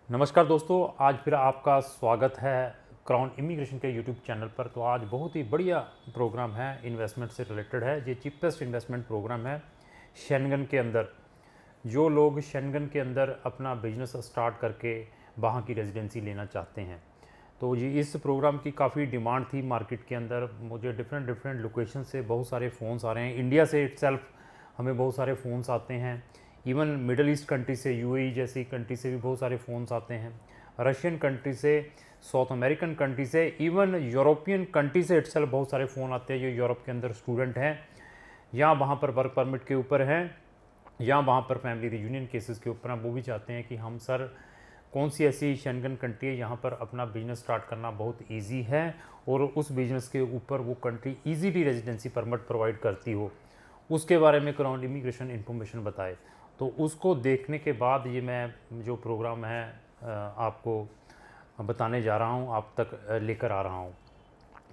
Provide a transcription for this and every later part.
नमस्कार दोस्तों, आज फिर आपका स्वागत है क्राउन इमिग्रेशन के यूट्यूब चैनल पर। तो आज बहुत ही बढ़िया प्रोग्राम है, इन्वेस्टमेंट से रिलेटेड है। ये चीपेस्ट इन्वेस्टमेंट प्रोग्राम है शेंगन के अंदर। जो लोग शेंगन के अंदर अपना बिजनेस स्टार्ट करके वहाँ की रेजिडेंसी लेना चाहते हैं, तो ये इस प्रोग्राम की काफ़ी डिमांड थी मार्केट के अंदर। मुझे डिफरेंट लोकेशन से बहुत सारे फ़ोन्स आ रहे हैं। इंडिया से इटसेल्फ हमें बहुत सारे फ़ोन्स आते हैं। इवन मिडल ईस्ट कंट्री से, यूएई जैसी कंट्री से भी बहुत सारे फ़ोन्स आते हैं। रशियन कंट्री से, साउथ अमेरिकन कंट्री से, इवन यूरोपियन कंट्री से इटसेल्फ बहुत सारे फ़ोन आते हैं जो यूरोप के अंदर स्टूडेंट हैं या वहाँ पर वर्क परमिट के ऊपर हैं या वहाँ पर फैमिली रियूनियन केसेस के ऊपर हैं। वो भी चाहते हैं कि हम सर कौन सी ऐसी शेंगन कंट्री है यहाँ पर अपना बिजनेस स्टार्ट करना बहुत ईजी है और उस बिजनेस के ऊपर वो country easily residency permit provide करती हो, उसके बारे में क्राउन इमिग्रेशन इन्फॉर्मेशन बताए। तो उसको देखने के बाद ये मैं जो प्रोग्राम है आपको बताने जा रहा हूँ, आप तक लेकर आ रहा हूँ।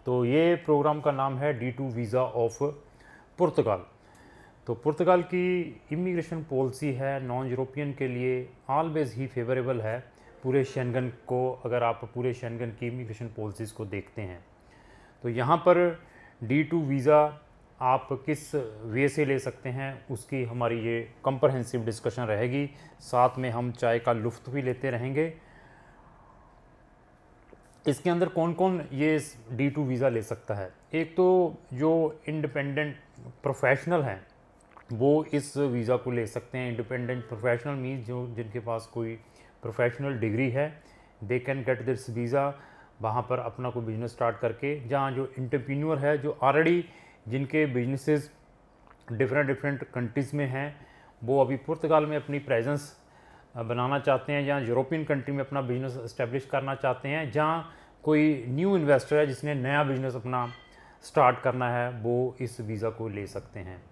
तो ये प्रोग्राम का नाम है D2 वीज़ा ऑफ पुर्तगाल। तो पुर्तगाल की इमिग्रेशन पॉलिसी है नॉन यूरोपियन के लिए ऑलवेज ही फेवरेबल है पूरे शेंगन को। अगर आप पूरे शेंगन की इमिग्रेशन पॉलिसीज़ को देखते हैं तो यहाँ पर D2 वीज़ा आप किस वे से ले सकते हैं, उसकी हमारी ये कम्प्रहेंसिव डिस्कशन रहेगी। साथ में हम चाय का लुत्फ़ भी लेते रहेंगे। इसके अंदर कौन कौन ये D2 वीज़ा ले सकता है? एक तो जो इंडिपेंडेंट प्रोफेशनल हैं वो इस वीज़ा को ले सकते हैं। इंडिपेंडेंट प्रोफेशनल मीन्स जो जिनके पास कोई प्रोफेशनल डिग्री है, दे कैन गेट दिस वीज़ा। वहाँ पर अपना कोई बिजनेस स्टार्ट करके, जहाँ जो एंटरप्रेन्योर है, जो ऑलरेडी जिनके बिजनेसेस डिफरेंट कंट्रीज़ में हैं, वो अभी पुर्तगाल में अपनी प्रेजेंस बनाना चाहते हैं, जहाँ यूरोपियन कंट्री में अपना बिजनेस इस्टेब्लिश करना चाहते हैं, जहाँ कोई न्यू इन्वेस्टर है जिसने नया बिजनेस अपना स्टार्ट करना है, वो इस वीज़ा को ले सकते हैं।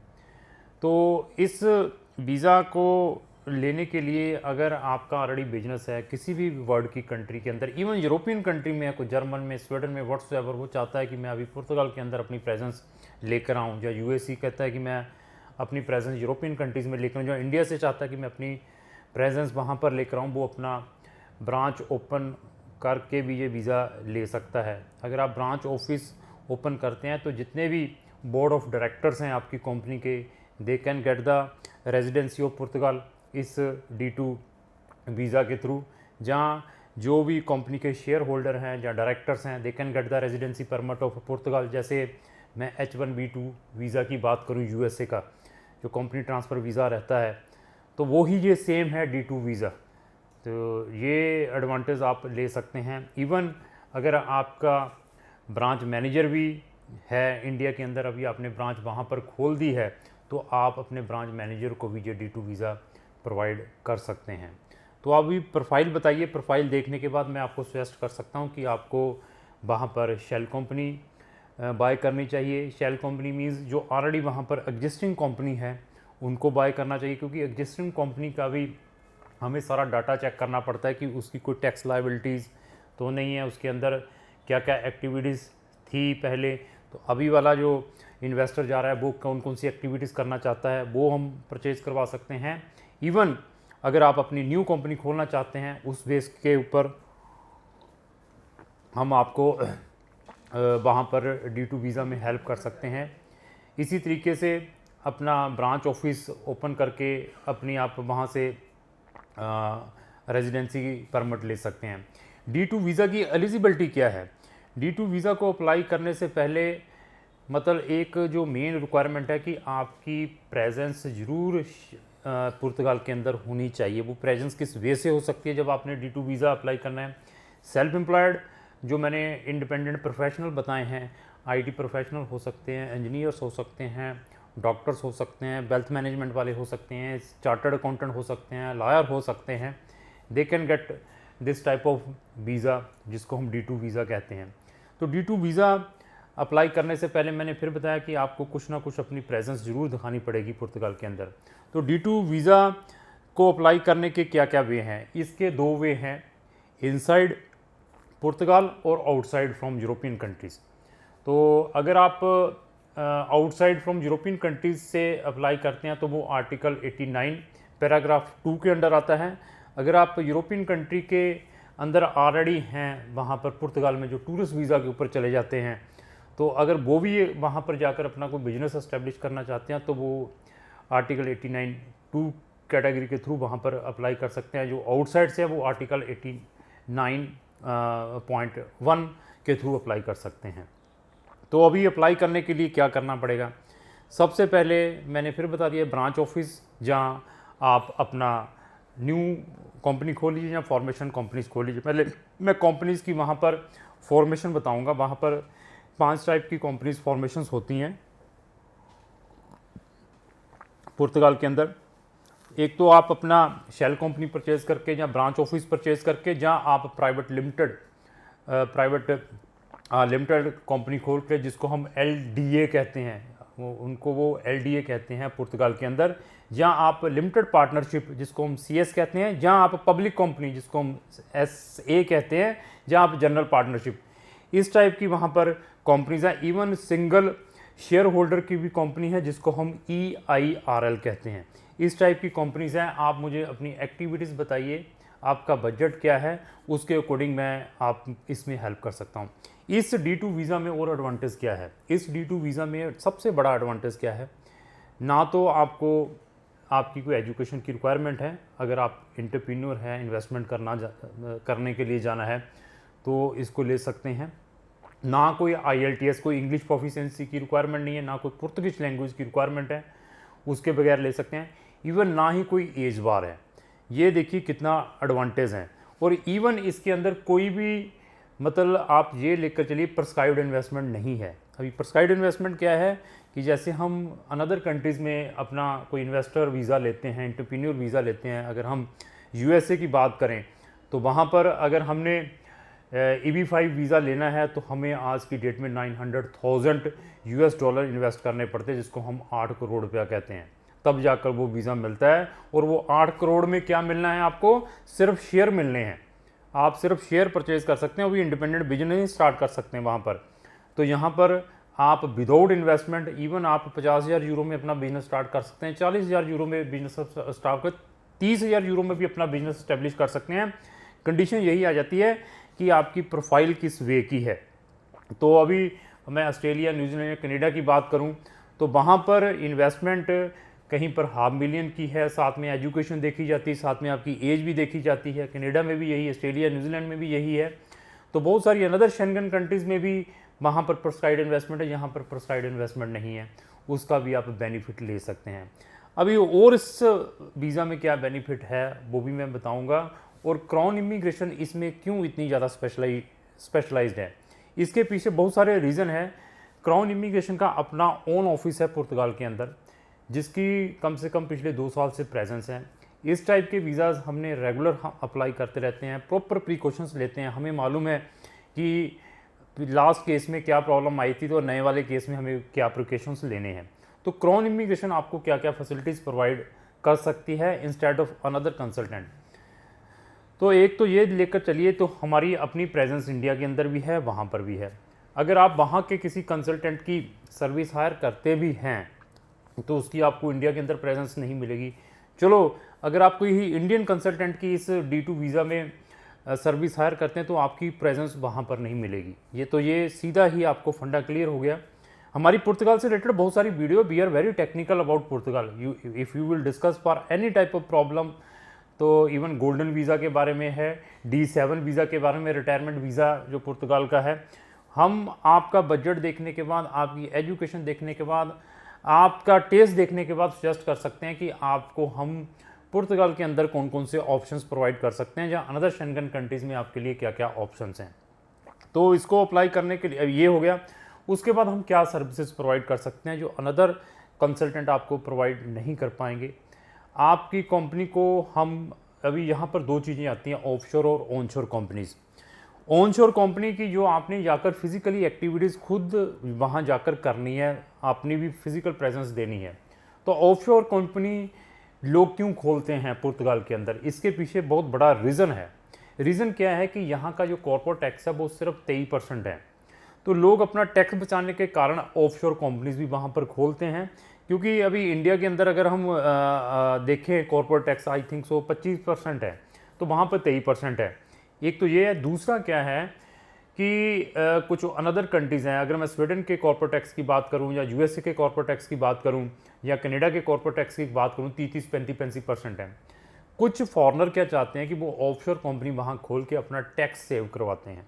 तो इस वीज़ा को लेने के लिए अगर आपका ऑलरेडी बिजनेस है किसी भी वर्ल्ड की कंट्री के अंदर, इवन यूरोपियन कंट्री में है, कोई जर्मन में, स्वीडन में, व्हाट्सएवर, वो चाहता है कि मैं अभी पुर्तगाल के अंदर अपनी प्रेजेंस लेकर आऊँ, या यूएससी कहता है कि मैं अपनी प्रेजेंस यूरोपियन कंट्रीज़ में लेकर आऊँ, जो इंडिया से चाहता है कि मैं अपनी प्रेजेंस वहाँ पर लेकर आऊँ, वो अपना ब्रांच ओपन करके भी ये वीज़ा ले सकता है। अगर आप ब्रांच ऑफिस ओपन करते हैं तो जितने भी बोर्ड ऑफ डायरेक्टर्स हैं आपकी कंपनी के, they can get the residency of Portugal इस D2 वीज़ा के थ्रू। जहाँ जो भी कंपनी के शेयर होल्डर हैं या डायरेक्टर्स हैं, they can get the residency permit of Portugal. जैसे मैं H1B2 वीज़ा की बात करूँ USA का, जो कंपनी ट्रांसफ़र वीज़ा रहता है, तो वो ही ये सेम है D2 वीज़ा। तो ये एडवांटेज आप ले सकते हैं। इवन अगर आपका ब्रांच मैनेजर भी है इंडिया के अंदर, अभी आपने ब्रांच वहाँ पर खोल दी है, तो आप अपने ब्रांच मैनेजर को भी ये D2 वीज़ा प्रोवाइड कर सकते हैं। तो आप भी प्रोफाइल बताइए। प्रोफाइल देखने के बाद मैं आपको सजेस्ट कर सकता हूँ कि आपको वहाँ पर शेल कंपनी बाय करनी चाहिए। शेल कंपनी मीन्स जो ऑलरेडी वहाँ पर एग्जिस्टिंग कंपनी है उनको बाय करना चाहिए, क्योंकि एग्जिस्टिंग कंपनी का भी हमें सारा डाटा चेक करना पड़ता है कि उसकी कोई टैक्स लायबिलिटीज़ तो नहीं है, उसके अंदर क्या क्या एक्टिविटीज़ थी पहले। तो अभी वाला जो इन्वेस्टर जा रहा है वो कौन कौन सी एक्टिविटीज़ करना चाहता है, वो हम परचेज़ करवा सकते हैं। इवन अगर आप अपनी न्यू कंपनी खोलना चाहते हैं, उस बेस के ऊपर हम आपको वहाँ पर D2 वीज़ा में हेल्प कर सकते हैं। इसी तरीके से अपना ब्रांच ऑफिस ओपन करके अपनी आप वहाँ से रेजिडेंसी परमिट ले सकते हैं। D2 वीज़ा की एलिजिबिलिटी क्या है? D2 वीज़ा को अप्लाई करने से पहले मतलब एक जो मेन रिक्वायरमेंट है कि आपकी प्रेजेंस ज़रूर पुर्तगाल के अंदर होनी चाहिए। वो प्रेजेंस किस वे से हो सकती है जब आपने D2 वीज़ा अप्लाई करना है? सेल्फ एम्प्लॉयड, जो मैंने इंडिपेंडेंट प्रोफेशनल बताए हैं, IT प्रोफेशनल हो सकते हैं, इंजीनियर्स हो सकते हैं, डॉक्टर्स हो सकते हैं, वेल्थ मैनेजमेंट वाले हो सकते हैं, चार्टर्ड अकाउंटेंट हो सकते हैं, लॉयर हो सकते हैं। They can get this type of visa जिसको हम D2 वीज़ा कहते हैं। तो D2 वीज़ा अप्लाई करने से पहले मैंने फिर बताया कि आपको कुछ ना कुछ अपनी प्रेजेंस ज़रूर दिखानी पड़ेगी पुर्तगाल के अंदर। तो D2 वीज़ा को अप्लाई करने के क्या क्या वे हैं? इसके दो वे हैं, इनसाइड पुर्तगाल और आउटसाइड फ्रॉम यूरोपियन कंट्रीज़। तो अगर आप आउटसाइड फ्रॉम यूरोपियन कंट्रीज़ से अप्लाई करते हैं तो वो आर्टिकल 89 पैराग्राफ 2 के अंडर आता है। अगर आप यूरोपियन कंट्री के अंदर ऑलरेडी हैं, वहाँ पर पुर्तगाल में जो टूरिस्ट वीज़ा के ऊपर चले जाते हैं, तो अगर वो भी वहाँ पर जाकर अपना कोई बिजनेस एस्टेब्लिश करना चाहते हैं तो वो आर्टिकल 89(2) कैटेगरी के थ्रू वहाँ पर अप्लाई कर सकते हैं। जो आउटसाइड से है वो आर्टिकल 89.1 के थ्रू अप्लाई कर सकते हैं। तो अभी अप्लाई करने के लिए क्या करना पड़ेगा? सबसे पहले मैंने फिर बता दिया, ब्रांच ऑफिस जहाँ आप अपना न्यू कंपनी खोल लीजिए या फॉर्मेशन कंपनीज खोल लीजिए। पहले मैं कंपनीज़ की वहाँ पर फॉर्मेशन बताऊँगा। वहाँ पर 5 टाइप की कंपनीज फॉर्मेशंस होती हैं पुर्तगाल के अंदर। एक तो आप अपना शेल कंपनी परचेज़ करके या ब्रांच ऑफिस परचेज़ करके, जहाँ आप प्राइवेट लिमिटेड कंपनी खोल के, जिसको हम LDA कहते हैं, वो LDA कहते हैं पुर्तगाल के अंदर। जहाँ आप लिमिटेड पार्टनरशिप, जिसको हम CS कहते हैं, जहाँ आप पब्लिक कंपनी, जिसको हम SA कहते हैं, जहाँ आप जनरल पार्टनरशिप, इस टाइप की वहाँ पर कंपनीज हैं। इवन सिंगल शेयर होल्डर की भी कंपनी है, जिसको हम EIRL कहते हैं। इस टाइप की कंपनीज हैं। आप मुझे अपनी एक्टिविटीज़ बताइए, आपका बजट क्या है, उसके अकॉर्डिंग मैं आप इसमें हेल्प कर सकता हूँ। इस D2 वीज़ा में और एडवांटेज क्या है? इस D2 वीज़ा में सबसे बड़ा एडवांटेज क्या है? ना तो आपको आपकी कोई एजुकेशन की रिक्वायरमेंट है। अगर आप एंटरप्रेन्योर हैं, इन्वेस्टमेंट करने के लिए जाना है तो इसको ले सकते हैं। ना कोई IELTS, कोई इंग्लिश प्रोफिशिएंसी की रिक्वायरमेंट नहीं है, ना कोई पुर्तगीज लैंग्वेज की रिक्वायरमेंट है, उसके बगैर ले सकते हैं। इवन ना ही कोई एज बार है। ये देखिए कितना एडवांटेज है। और इवन इसके अंदर कोई भी मतलब आप ये लेकर चलिए, प्रिस्क्राइब्ड इन्वेस्टमेंट नहीं है। अभी प्रिस्क्राइब्ड इन्वेस्टमेंट क्या है कि जैसे हम अनदर कंट्रीज़ में अपना कोई इन्वेस्टर वीज़ा लेते हैं, एंटरप्रेन्योर वीज़ा लेते हैं। अगर हम USA की बात करें तो वहाँ पर अगर हमने EB-5 वीज़ा लेना है तो हमें आज की डेट में $900,000 इन्वेस्ट करने पड़ते हैं, जिसको हम 8 करोड़ रुपया कहते हैं। तब जाकर वो वीज़ा मिलता है। और वो 8 करोड़ में क्या मिलना है आपको? सिर्फ शेयर मिलने हैं। आप सिर्फ शेयर परचेज़ कर सकते हैं, वो भी इंडिपेंडेंट बिजनेस स्टार्ट कर सकते हैं वहाँ पर। तो यहाँ पर आप विदाउट इन्वेस्टमेंट, इवन आप 50,000 यूरो में अपना बिजनेस स्टार्ट कर सकते हैं, 40,000 यूरो में बिजनेस स्टार्ट कर, 30,000 यूरो में भी अपना बिजनेस स्टैब्लिश कर सकते हैं। कंडीशन यही आ जाती है कि आपकी प्रोफाइल किस वे की है। तो अभी मैं ऑस्ट्रेलिया, न्यूजीलैंड, कनाडा की बात करूं तो वहाँ पर इन्वेस्टमेंट कहीं पर $500,000 की है, साथ में एजुकेशन देखी जाती है, साथ में आपकी एज भी देखी जाती है। कनाडा में भी यही, ऑस्ट्रेलिया, न्यूजीलैंड में भी यही है। तो बहुत सारी अनदर शेंगन कंट्रीज़ में भी वहाँ पर प्रिस्क्राइब्ड इन्वेस्टमेंट है, यहाँ पर प्रिस्क्राइब्ड इन्वेस्टमेंट नहीं है, उसका भी आप बेनिफिट ले सकते हैं। अभी और इस वीज़ा में क्या बेनिफिट है वो भी मैं बताऊँगा। और क्राउन इमिग्रेशन इसमें क्यों इतनी ज़्यादा स्पेशलाइज्ड है, इसके पीछे बहुत सारे रीज़न है। क्राउन इमिग्रेशन का अपना ओन ऑफिस है पुर्तगाल के अंदर, जिसकी कम से कम पिछले 2 साल से प्रेजेंस है। इस टाइप के वीज़ाज़ हमने रेगुलर अप्लाई करते रहते हैं, प्रॉपर प्रिकॉशंस लेते हैं। हमें मालूम है कि लास्ट केस में क्या प्रॉब्लम आई थी, तो नए वाले केस में हमें क्या प्रिकॉशंस लेने हैं। तो क्राउन इमिग्रेशन आपको क्या क्या फैसिलिटीज़ प्रोवाइड कर सकती है इंस्टेड ऑफ अनदर कंसल्टेंट। तो एक तो ये लेकर चलिए, तो हमारी अपनी प्रेजेंस इंडिया के अंदर भी है, वहाँ पर भी है। अगर आप वहाँ के किसी कंसल्टेंट की सर्विस हायर करते भी हैं तो उसकी आपको इंडिया के अंदर प्रेजेंस नहीं मिलेगी। चलो, अगर आप कोई ही इंडियन कंसल्टेंट की इस D2 वीज़ा में सर्विस हायर करते हैं तो आपकी प्रेजेंस वहाँ पर नहीं मिलेगी। ये सीधा ही आपको फंडा क्लियर हो गया। हमारी पुर्तगाल से रिलेटेड बहुत सारी video, we are very technical about Portugal. If you will discuss for any type of problem, तो इवन गोल्डन वीज़ा के बारे में है, D7 वीज़ा के बारे में, रिटायरमेंट वीज़ा जो पुर्तगाल का है। हम आपका बजट देखने के बाद, आपकी एजुकेशन देखने के बाद, आपका टेस्ट देखने के बाद सजेस्ट कर सकते हैं कि आपको हम पुर्तगाल के अंदर कौन कौन से ऑप्शंस प्रोवाइड कर सकते हैं, जहाँ अनदर शेंगन कंट्रीज़ में आपके लिए क्या क्या ऑप्शंस हैं। तो इसको अप्लाई करने के लिए ये हो गया। उसके बाद हम क्या सर्विसेज प्रोवाइड कर सकते हैं जो अनदर कंसल्टेंट आपको प्रोवाइड नहीं कर पाएंगे। आपकी कंपनी को हम, अभी यहाँ पर 2 चीज़ें आती हैं, ऑफशोर और ऑनशोर कंपनीज़। ऑनशोर कंपनी की जो आपने जाकर फिज़िकली एक्टिविटीज़ खुद वहाँ जाकर करनी है, आपने भी फिज़िकल प्रेजेंस देनी है। तो ऑफशोर कंपनी लोग क्यों खोलते हैं पुर्तगाल के अंदर, इसके पीछे बहुत बड़ा रीज़न है। रीज़न क्या है कि यहाँ का जो कॉर्पोरेट टैक्स है वो सिर्फ 23% है। तो लोग अपना टैक्स बचाने के कारण ऑफशोर कंपनीज़ भी वहाँ पर खोलते हैं। क्योंकि अभी इंडिया के अंदर अगर हम देखें, कॉर्पोरेट टैक्स आई थिंक 25% है। तो वहाँ पर 23% है। एक तो ये है। दूसरा क्या है कि कुछ अनदर कंट्रीज़ हैं, अगर मैं स्वीडन के कॉर्पोरेट टैक्स की बात करूं या यूएसए के कॉर्पोरेट टैक्स की बात करूं या कनाडा के कॉर्पोरेट टैक्स की बात करूं, 30-35% है। कुछ फॉरेनर क्या चाहते हैं कि वो ऑफशोर कंपनी वहां खोल के अपना टैक्स सेव करवाते हैं,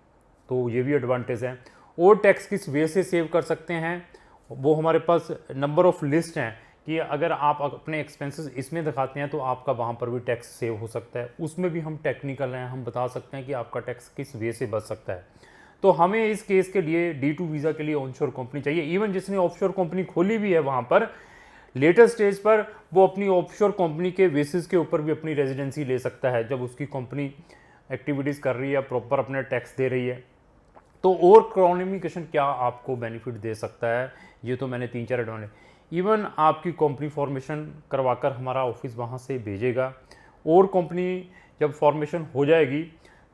तो ये भी एडवांटेज है। और टैक्स किस वे से सेव कर सकते हैं, वो हमारे पास नंबर ऑफ लिस्ट हैं कि अगर आप अपने एक्सपेंसेस इसमें दिखाते हैं तो आपका वहाँ पर भी टैक्स सेव हो सकता है। उसमें भी हम टेक्निकल हैं, हम बता सकते हैं कि आपका टैक्स किस वे से बच सकता है। तो हमें इस केस के लिए D2 वीज़ा के लिए ऑनशोर कंपनी चाहिए। इवन जिसने ऑफशोर कंपनी खोली भी है वहाँ पर लेटर स्टेज पर वो अपनी ऑफशोर कंपनी के बेसिस के ऊपर भी अपनी रेजिडेंसी ले सकता है, जब उसकी कंपनी एक्टिविटीज़ कर रही है, प्रॉपर अपने टैक्स दे रही है। तो और कम्युनिकेशन क्या आपको बेनिफिट दे सकता है, ये तो मैंने 3-4 एडवांटेज। इवन आपकी कंपनी फॉर्मेशन करवाकर हमारा ऑफिस वहाँ से भेजेगा, और कंपनी जब फॉर्मेशन हो जाएगी,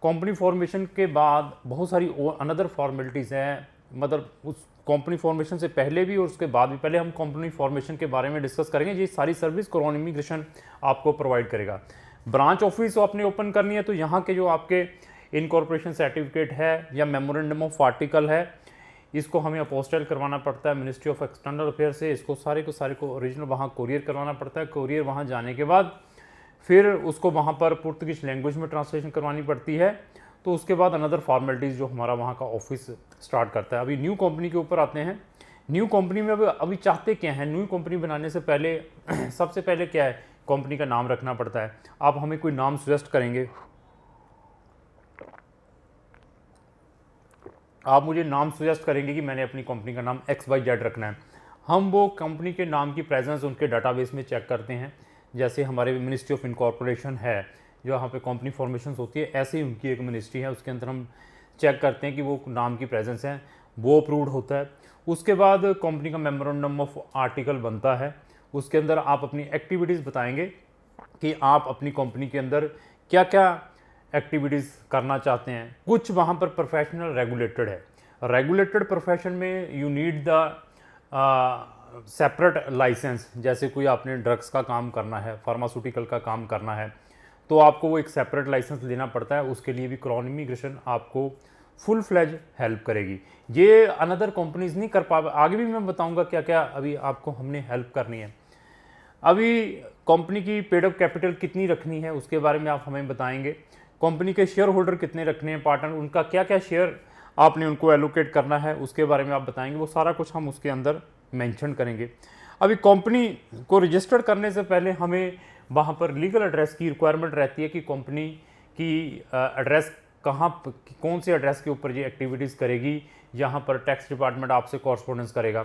कंपनी फॉर्मेशन के बाद बहुत सारी और अनदर फॉर्मेलिटीज़ हैं, मतलब उस कंपनी फॉर्मेशन से पहले भी और उसके बाद भी। पहले हम कंपनी फॉर्मेशन के बारे में डिस्कस करेंगे। ये सारी सर्विस क्राउन इमिग्रेशन आपको प्रोवाइड करेगा। ब्रांच ऑफिस आपने ओपन करनी है तो यहाँ के जो आपके इनकॉर्पोरेशन सर्टिफिकेट है या मेमोरेंडम ऑफ आर्टिकल है, इसको हमें अपोस्टाइल करवाना पड़ता है मिनिस्ट्री ऑफ एक्सटर्नल अफेयर से। इसको सारे को ओरिजिनल वहाँ कोरियर करवाना पड़ता है। कोरियर वहाँ जाने के बाद फिर उसको वहाँ पर पुर्तगीज लैंग्वेज में ट्रांसलेशन करवानी पड़ती है। तो उसके बाद अनदर फॉर्मेलिटीज़ जो हमारा वहाँ का ऑफिस स्टार्ट करता है। अभी न्यू कंपनी के ऊपर आते हैं। न्यू कंपनी में अभी चाहते क्या हैं, न्यू कंपनी बनाने से पहले सबसे पहले क्या है, कंपनी का नाम रखना पड़ता है। आप हमें कोई नाम सजेस्ट करेंगे, आप मुझे नाम सजेस्ट करेंगे कि मैंने अपनी कंपनी का नाम XYZ रखना है। हम वो कंपनी के नाम की प्रेजेंस उनके डाटाबेस में चेक करते हैं। जैसे हमारे मिनिस्ट्री ऑफ इनकॉर्पोरेशन है, जो यहाँ पे कंपनी फॉर्मेशन होती है, ऐसे ही उनकी एक मिनिस्ट्री है, उसके अंदर हम चेक करते हैं कि वो नाम की प्रेजेंस है, वो अप्रूव्ड होता है। उसके बाद कंपनी का मेमोरेंडम ऑफ आर्टिकल बनता है। उसके अंदर आप अपनी एक्टिविटीज़ बताएंगे कि आप अपनी कंपनी के अंदर क्या क्या एक्टिविटीज़ करना चाहते हैं। कुछ वहाँ पर प्रोफेशनल रेगुलेटेड है। रेगुलेटेड प्रोफेशन में you need the separate licence. जैसे कोई आपने ड्रग्स का काम करना है, फार्मास्यूटिकल का काम करना है, तो आपको वो एक सेपरेट लाइसेंस लेना पड़ता है। उसके लिए भी क्राउन इमिग्रेशन आपको फुल फ्लेज हेल्प करेगी। ये अनदर कंपनीज नहीं कर पा। आगे भी मैं बताऊंगा क्या क्या अभी आपको हमने हेल्प करनी है। अभी कंपनी की पेड अप कैपिटल कितनी रखनी है उसके बारे में आप हमें बताएंगे। कंपनी के शेयर होल्डर कितने रखने हैं, पार्टनर, उनका क्या क्या शेयर आपने उनको एलोकेट करना है, उसके बारे में आप बताएंगे। वो सारा कुछ हम उसके अंदर मेंशन करेंगे। अभी कंपनी को रजिस्टर करने से पहले हमें वहाँ पर लीगल एड्रेस की रिक्वायरमेंट रहती है कि कंपनी की एड्रेस कहाँ, कौन से एड्रेस के ऊपर ये एक्टिविटीज़ करेगी। यहाँ पर टैक्स डिपार्टमेंट आपसे कॉरस्पॉन्डेंस करेगा,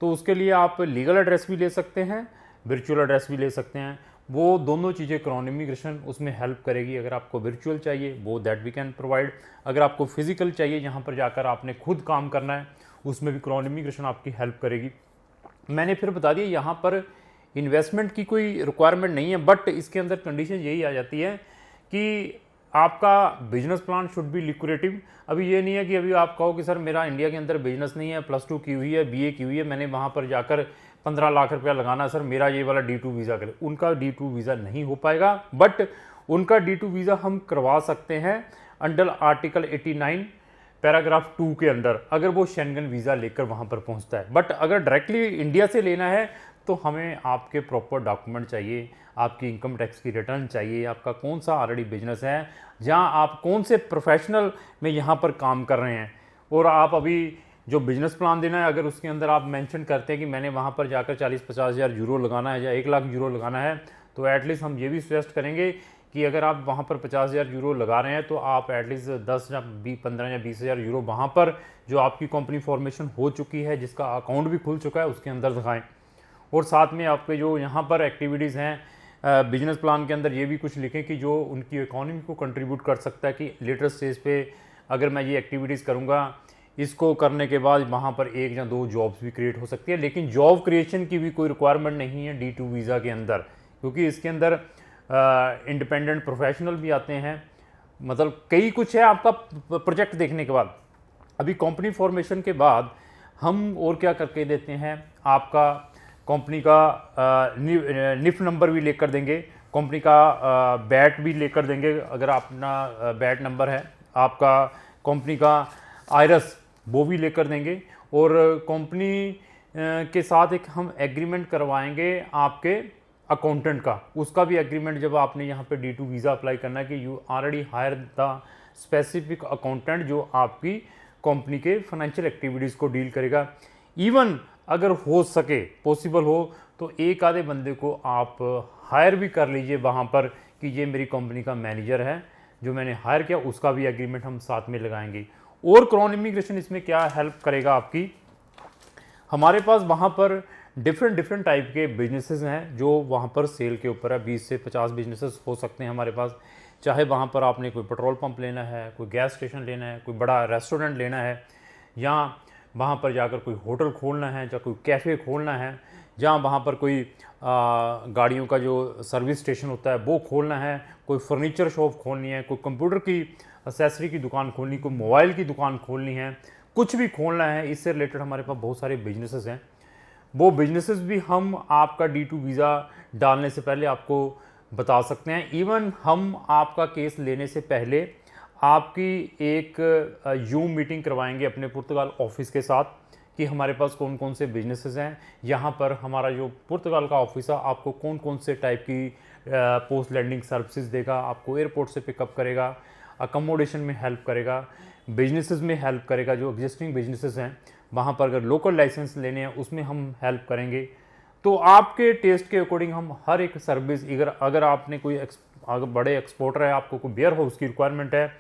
तो उसके लिए आप लीगल एड्रेस भी ले सकते हैं, वर्चुअल एड्रेस भी ले सकते हैं। वो दोनों चीज़ें क्राउन इमिग्रेशन उसमें हेल्प करेगी। अगर आपको वर्चुअल चाहिए वो दैट वी कैन प्रोवाइड। अगर आपको फिजिकल चाहिए यहाँ पर जाकर आपने खुद काम करना है, उसमें भी क्राउन इमिग्रेशन आपकी हेल्प करेगी। मैंने फिर बता दिया यहाँ पर इन्वेस्टमेंट की कोई रिक्वायरमेंट नहीं है, बट इसके अंदर कंडीशन यही आ जाती है कि आपका बिजनेस प्लान शुड बी लिक्विडेटिव। अभी ये नहीं है कि अभी आप कहो कि सर मेरा इंडिया के अंदर बिजनेस नहीं है, +2 की हुई है, BA की हुई है, मैंने वहाँ पर जाकर 15 लाख रुपया लगाना, सर मेरा ये वाला D2 वीज़ा करे। उनका D2 वीज़ा नहीं हो पाएगा, बट उनका D2 वीज़ा हम करवा सकते हैं अंडर आर्टिकल 89 पैराग्राफ 2 के अंदर, अगर वो शेंगन वीज़ा लेकर वहाँ पर पहुँचता है। बट अगर डायरेक्टली इंडिया से लेना है तो हमें आपके प्रॉपर डॉक्यूमेंट चाहिए, आपकी इनकम टैक्स की रिटर्न चाहिए, आपका कौन सा ऑलरेडी बिजनेस है, जहाँ आप कौन से प्रोफेशनल में यहाँ पर काम कर रहे हैं, और आप अभी जो बिजनेस प्लान देना है अगर उसके अंदर आप मेंशन करते हैं कि मैंने वहाँ पर जाकर 40-50 हज़ार यूरो लगाना है या 1 लाख यूरो लगाना है, तो एटलीस्ट हम ये भी सजेस्ट करेंगे कि अगर आप वहाँ पर 50 हज़ार यूरो लगा रहे हैं तो आप एटलीस्ट 10 या 15 या 20 हज़ार यूरो वहाँ पर जो आपकी कंपनी फॉर्मेशन हो चुकी है, जिसका अकाउंट भी खुल चुका है, उसके अंदर दिखाएँ। और साथ में आपके जो यहाँ पर एक्टिविटीज़ हैं बिजनेस प्लान के अंदर ये भी कुछ लिखें कि जो उनकी इकोनॉमी को कंट्रीब्यूट कर सकता है, कि लेटर स्टेज पे अगर मैं ये एक्टिविटीज़ करूँगा, इसको करने के बाद वहाँ पर 1 या 2 जॉब्स भी क्रिएट हो सकती है। लेकिन जॉब क्रिएशन की भी कोई रिक्वायरमेंट नहीं है D2 वीज़ा के अंदर, क्योंकि इसके अंदर इंडिपेंडेंट प्रोफेशनल भी आते हैं, मतलब कई कुछ है आपका प्रोजेक्ट देखने के बाद। अभी कंपनी फॉर्मेशन के बाद हम और क्या करके देते हैं, आपका कंपनी का निफ नंबर भी लेकर देंगे, कंपनी का बैट भी लेकर देंगे, अगर अपना बैट नंबर है आपका, कंपनी का आयरस वो भी लेकर देंगे, और कंपनी के साथ एक हम एग्रीमेंट करवाएंगे आपके अकाउंटेंट का, उसका भी एग्रीमेंट जब आपने यहाँ पे D2 वीज़ा अप्लाई करना है कि you already hire the specific accountant जो आपकी कंपनी के फाइनेंशियल एक्टिविटीज़ को डील करेगा। इवन अगर हो सके, पॉसिबल हो, तो एक आधे बंदे को आप हायर भी कर लीजिए वहाँ पर कि ये मेरी कंपनी का मैनेजर है जो मैंने हायर किया, उसका भी एग्रीमेंट हम साथ में लगाएंगे। और क्राउन इमिग्रेशन इसमें क्या हेल्प करेगा आपकी, हमारे पास वहाँ पर डिफरेंट टाइप के बिजनेसेस हैं जो वहाँ पर सेल के ऊपर है। 20 से 50 बिजनेसेस हो सकते हैं हमारे पास, चाहे वहाँ पर आपने कोई पेट्रोल पंप लेना है, कोई गैस स्टेशन लेना है, कोई बड़ा रेस्टोरेंट लेना है, या वहाँ पर जाकर कोई होटल खोलना है, या कोई कैफ़े खोलना है, जहाँ वहाँ पर कोई गाड़ियों का जो सर्विस स्टेशन होता है वो खोलना है, कोई फर्नीचर शॉप खोलनी है, कोई कंप्यूटर की एक्सेसरी की दुकान खोलनी, कोई मोबाइल की दुकान खोलनी है, कुछ भी खोलना है, इससे रिलेटेड हमारे पास बहुत सारे बिजनेसेस हैं। वो बिजनेसेस भी हम आपका D2 वीज़ा डालने से पहले आपको बता सकते हैं। इवन हम आपका केस लेने से पहले आपकी एक जूम मीटिंग करवाएंगे अपने पुर्तगाल ऑफिस के साथ कि हमारे पास कौन कौन से बिजनेसेस हैं, यहाँ पर हमारा जो पुर्तगाल का ऑफिस है आपको कौन कौन से टाइप की पोस्ट लैंडिंग सर्विसेज देगा, आपको एयरपोर्ट से पिकअप करेगा, अकोमोडेशन में हेल्प करेगा, बिजनेसेस में हेल्प करेगा, जो एग्जिस्टिंग बिजनेसेस हैं वहाँ पर अगर लोकल लाइसेंस लेने हैं उसमें हम हेल्प करेंगे। तो आपके टेस्ट के अकॉर्डिंग हम हर एक सर्विस, अगर आपने कोई अगर बड़े एक्सपोर्टर है, आपको कोई वेयर हाउस की रिक्वायरमेंट है,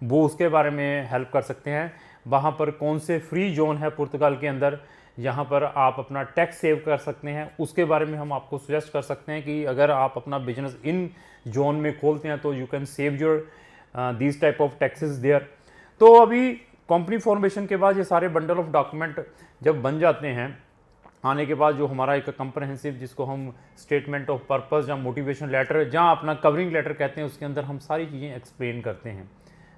वो उसके बारे में हेल्प कर सकते हैं। वहाँ पर कौन से फ्री जोन है पुर्तगाल के अंदर, यहाँ पर आप अपना टैक्स सेव कर सकते हैं, उसके बारे में हम आपको सजेस्ट कर सकते हैं कि अगर आप अपना बिजनेस इन जोन में खोलते हैं तो you can save your these type of taxes there. तो अभी कंपनी फॉर्मेशन के बाद ये सारे बंडल ऑफ डॉक्यूमेंट जब बन जाते हैं, आने के बाद जो हमारा एक कंप्रहेंसिव, जिसको हम स्टेटमेंट ऑफ पर्पस या मोटिवेशन लेटर, जहाँ अपना कवरिंग लेटर कहते हैं, उसके अंदर हम सारी चीज़ें एक्सप्लेन करते हैं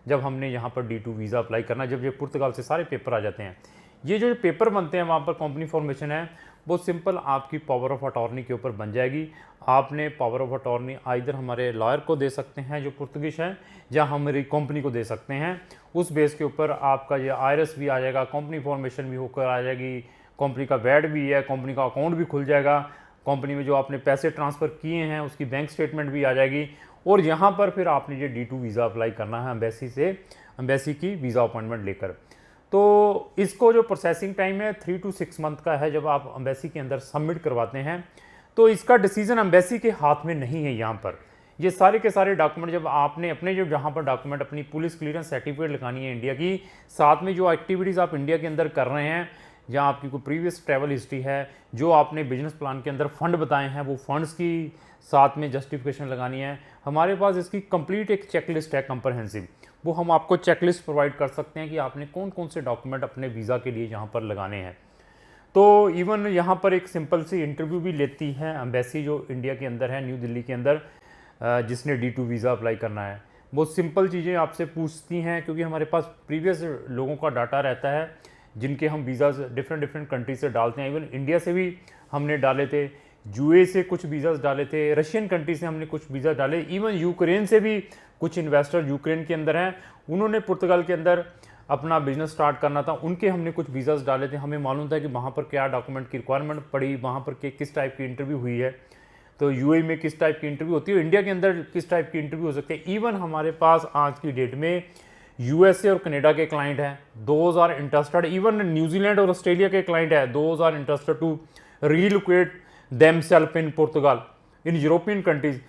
जब हमने यहाँ पर D2 वीज़ा अप्लाई करना, जब ये पुर्तगाल से सारे पेपर आ जाते हैं। ये जो पेपर बनते हैं वहाँ पर कंपनी फॉर्मेशन है वो सिंपल आपकी पावर ऑफ अटॉर्नी के ऊपर बन जाएगी। आपने पावर ऑफ अटॉर्नी आइदर हमारे लॉयर को दे सकते हैं जो पुर्तगीज है, या हमारी कंपनी को दे सकते हैं। उस बेस के ऊपर आपका ये आयरस भी आ जाएगा, कंपनी फॉर्मेशन भी होकर आ जाएगी, कंपनी का वैट भी है, कंपनी का अकाउंट भी खुल जाएगा, कंपनी में जो आपने पैसे ट्रांसफ़र किए हैं उसकी बैंक स्टेटमेंट भी आ जाएगी। और यहाँ पर फिर आपने ये D2 वीज़ा अप्लाई करना है एम्बेसी से, एम्बेसी की वीज़ा अपॉइंटमेंट लेकर। तो इसको जो प्रोसेसिंग टाइम है 3 to 6 मंथ का है जब आप एम्बेसी के अंदर सबमिट करवाते हैं। तो इसका डिसीजन एम्बेसी के हाथ में नहीं है। यहाँ पर ये सारे के सारे डॉक्यूमेंट जब आपने अपने जो जहाँ पर डॉक्यूमेंट अपनी पुलिस क्लियरेंस सर्टिफिकेट लगानी है इंडिया की, साथ में जो एक्टिविटीज़ आप इंडिया के अंदर कर रहे हैं, जहाँ आपकी कोई प्रीवियस ट्रैवल हिस्ट्री है, जो आपने बिजनेस प्लान के अंदर फंड बताए हैं, वो फंड्स की साथ में जस्टिफिकेशन लगानी है। हमारे पास इसकी कंप्लीट एक चेकलिस्ट है कंप्रहेंसिव, वो हम आपको चेकलिस्ट प्रोवाइड कर सकते हैं कि आपने कौन कौन से डॉक्यूमेंट अपने वीज़ा के लिए यहाँ पर लगाने हैं। तो इवन यहाँ पर एक सिंपल सी इंटरव्यू भी लेती है एम्बेसी जो इंडिया के अंदर है, न्यू दिल्ली के अंदर, जिसने D2 वीज़ा अप्लाई करना है। बहुत सिंपल चीज़ें आपसे पूछती हैं क्योंकि हमारे पास प्रीवियस लोगों का डाटा रहता है जिनके हम वीज़ाज डिफरेंट कंट्री से डालते हैं। इवन इंडिया से भी हमने डाले थे, UAE से कुछ वीज़ाज डाले थे, रशियन कंट्री से हमने कुछ वीज़ा डाले, इवन यूक्रेन से भी कुछ इन्वेस्टर यूक्रेन के अंदर हैं, उन्होंने पुर्तगाल के अंदर अपना बिजनेस स्टार्ट करना था, उनके हमने कुछ वीज़ाज डाले थे। हमें मालूम था कि वहाँ पर क्या डॉक्यूमेंट की रिक्वायरमेंट पड़ी, वहाँ पर किस टाइप की इंटरव्यू हुई है, तो UAE में किस टाइप की इंटरव्यू होती है, इंडिया के अंदर किस टाइप की इंटरव्यू हो सकती है। इवन हमारे पास आज की डेट में USA और कनाडा के क्लाइंट हैं, those are interested, even New Zealand और ऑस्ट्रेलिया के क्लाइंट हैं, those are interested to relocate themselves in Portugal in European countries,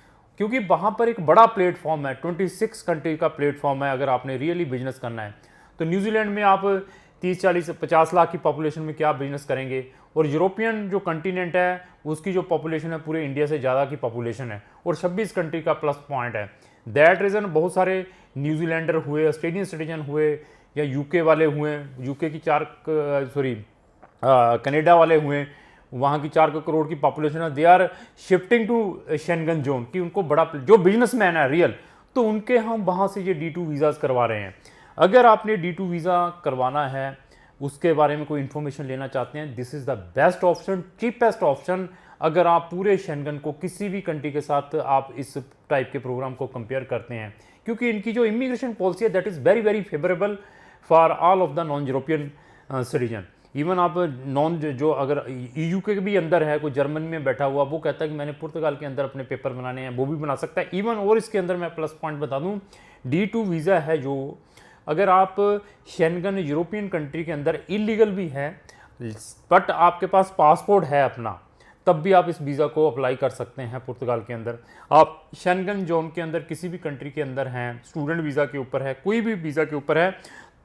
क्योंकि वहाँ पर एक बड़ा प्लेटफॉर्म है, 26 कंट्री का प्लेटफॉर्म है अगर आपने रियली बिजनेस करना है। तो न्यूजीलैंड में आप 30-40-50 लाख की पॉपुलेशन में क्या बिजनेस करेंगे, और यूरोपियन जो कंटिनेंट है उसकी जो पॉपुलेशन है पूरे इंडिया से ज़्यादा की पॉपुलेशन है, और 26 कंट्री का प्लस पॉइंट है। दैट रीज़न बहुत सारे न्यूजीलैंडर हुए, ऑस्ट्रेलियन सिटीजन हुए, या UK वाले हुए, UK की कनाडा वाले हुए, वहाँ की 4 करोड़ की पॉपुलेशन है, they are shifting to Schengen zone, कि उनको बड़ा जो बिजनेसमैन है रियल, तो उनके हम वहाँ से ये D2 वीज़ाज़ करवा रहे हैं। अगर आपने D2 वीज़ा करवाना है, उसके बारे में कोई इन्फॉर्मेशन लेना चाहते हैं, this is the best option, cheapest option. अगर आप पूरे शेंगन को किसी भी कंट्री के साथ आप इस टाइप के प्रोग्राम को कंपेयर करते हैं, क्योंकि इनकी जो इमिग्रेशन पॉलिसी है that is very very favourable for all of the non European citizen. Even आप नॉन जो अगर EU के भी अंदर है, कोई जर्मनी में बैठा हुआ, वो कहता है कि मैंने पुर्तगाल के अंदर अपने पेपर बनाने हैं, वो भी बना सकता है इवन। और इसके अंदर मैं प्लस पॉइंट बता दूं, D2 वीज़ा है जो अगर आप शेंगन यूरोपियन कंट्री के अंदर इलीगल भी है बट आपके पास पासपोर्ट है अपना, तब भी आप इस वीज़ा को अप्लाई कर सकते हैं पुर्तगाल के अंदर। आप शेंगन जोन के अंदर किसी भी कंट्री के अंदर हैं, स्टूडेंट वीज़ा के ऊपर है, कोई भी वीज़ा के ऊपर है,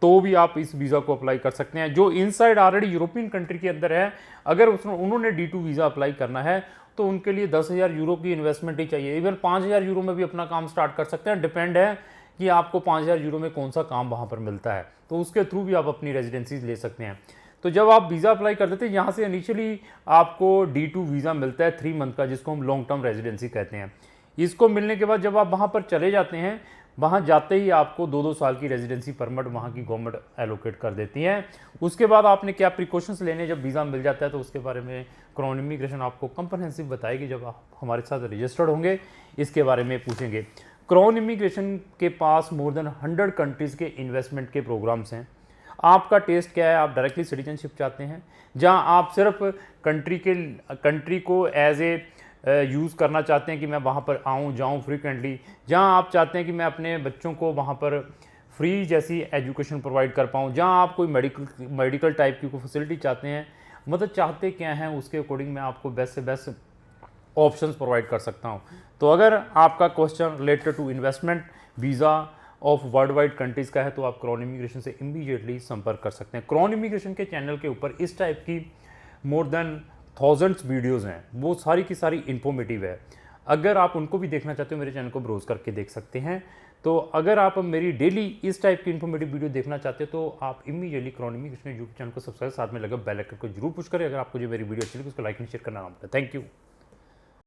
तो भी आप इस वीज़ा को अप्लाई कर सकते हैं। जो इनसाइड ऑलरेडी यूरोपियन कंट्री के अंदर है, अगर उन्होंने D2 वीज़ा अप्लाई करना है तो उनके लिए 10,000 यूरो की इन्वेस्टमेंट ही चाहिए। इवन 5,000 यूरो में भी अपना काम स्टार्ट कर सकते हैं। डिपेंड है कि आपको 5,000 यूरो में कौन सा काम वहाँ पर मिलता है, तो उसके थ्रू भी आप अपनी रेजिडेंसीज ले सकते हैं। तो जब आप वीज़ा अप्लाई कर देते हैं, यहाँ से इनिशियली आपको D2 वीज़ा मिलता है 3 मंथ का, जिसको हम लॉन्ग टर्म रेजिडेंसी कहते हैं। इसको मिलने के बाद जब आप वहाँ पर चले जाते हैं, वहाँ जाते ही आपको 2-2 साल की रेजिडेंसी परमिट वहाँ की गवर्नमेंट एलोकेट कर देती है। उसके बाद आपने क्या प्रिकॉशंस लेने, जब वीज़ा मिल जाता है तो उसके बारे में क्राउन इमिग्रेशन आपको कंप्रहेंसिव बताएगी। जब आप हमारे साथ रजिस्टर्ड होंगे इसके बारे में पूछेंगे। क्राउन इमिग्रेशन के पास मोर देन 100 कंट्रीज़ के इन्वेस्टमेंट के प्रोग्राम्स हैं। आपका टेस्ट क्या है, आप डायरेक्टली सिटीजनशिप चाहते हैं जहां आप सिर्फ कंट्री को एज ए यूज़ करना चाहते हैं कि मैं वहां पर आऊं जाऊं फ्रीक्वेंटली, जहां आप चाहते हैं कि मैं अपने बच्चों को वहां पर फ्री जैसी एजुकेशन प्रोवाइड कर पाऊं, जहां आप कोई मेडिकल टाइप की कोई फैसिलिटी चाहते हैं, मतलब चाहते क्या हैं उसके अकॉर्डिंग मैं आपको बेस्ट से बेस्ट ऑप्शंस प्रोवाइड कर सकता हूं। तो अगर आपका question related to investment visa of world wide countries का है तो आप क्राउन इमिग्रेशन से इमीडिएटली संपर्क कर सकते हैं। क्राउन इमिग्रेशन के चैनल के ऊपर इस टाइप की मोर देन थाउजेंड्स वीडियोस हैं, वो सारी की सारी इन्फॉर्मेटिव है। अगर आप उनको भी देखना चाहते हो मेरे चैनल को ब्राउज करके देख सकते हैं। तो अगर आप मेरी डेली इस टाइप की इन्फॉर्मेटिव वीडियो देखना चाहते हो तो आप immediately crown immigration YouTube channel को सब्सक्राइब, साथ में लगा बेल आइकन को जरूर पुश करें। अगर आपको जो मेरी वीडियो अच्छी लगी उसको लाइक एंड शेयर करना ना भूलें। Thank you.